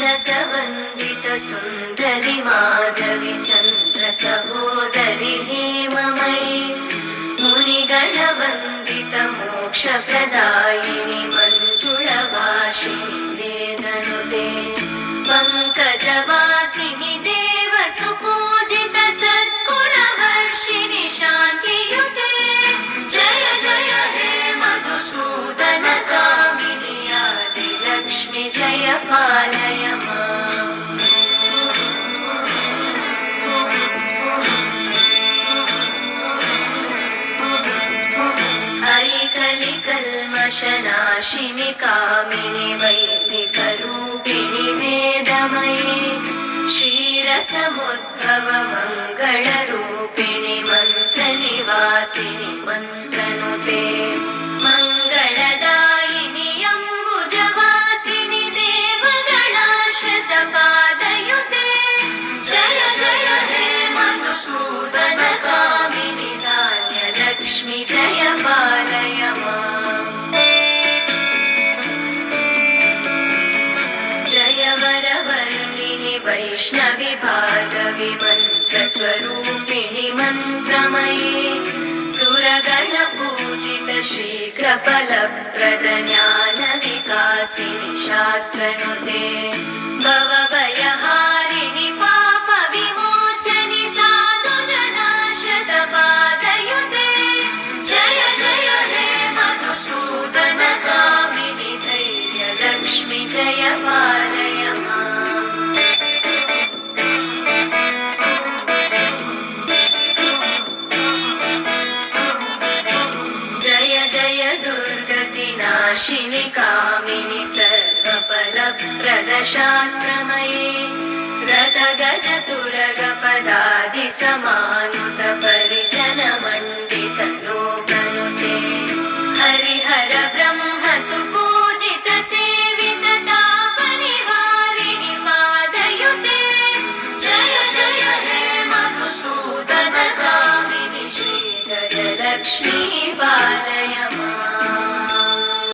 रसवन्दित सुन्दरि माधवि चन्द्र सहोदरि हेममयि मुनिगणवन्दित मोक्षप्रदायिनि मञ्जुळभाषिणि वेदनुते पङ्कजवासिनि देवसुपूजित सद्गुणवर्षिणि शान्तियुते जय जय हे मधुसूदन कामिनि आदिलक्ष्मि जय पालय माम् कलिकल्मषनाशिनि कामिनि वैदिकरूपिणि वेदमये क्षीरसमुद्भव मङ्गलरूपिणि मन्त्रनिवासिनि मन्त्रनुते मङ्गलदायिनि अम्बुजवासिनि देवगणाश्रितपादयुते जय जय हे मधुसूदन कामिनि धान्यलक्ष्मि जय पालय माम् जय वरवर्णिनि वैष्णवि भार्गवि मन्त्रस्वरूपिणि मन्त्रमये सुरगणपूजित शीघ्रफलप्रद ज्ञानविकासिनि शास्त्रनुते भवभयहारिणि पापविमोचनि साधुजनाश्रितपादयुते जय जय हे मधुसूदन कामिनि धैर्यलक्ष्मि जय पालय माम् जय जय दुर्गतिनाशिनि कामिनि सर्वफलप्रद शास्त्रमये रथगजतुरगपदादिसमानुत परिजनमण्डित लोकनुते हरिहर ब्रह्म सुपूजित सेवित तापनिवारिणि पादयुते जय जय हे मधुसूदन कामिनि श्रीगजलक्ष्मी पालय माम्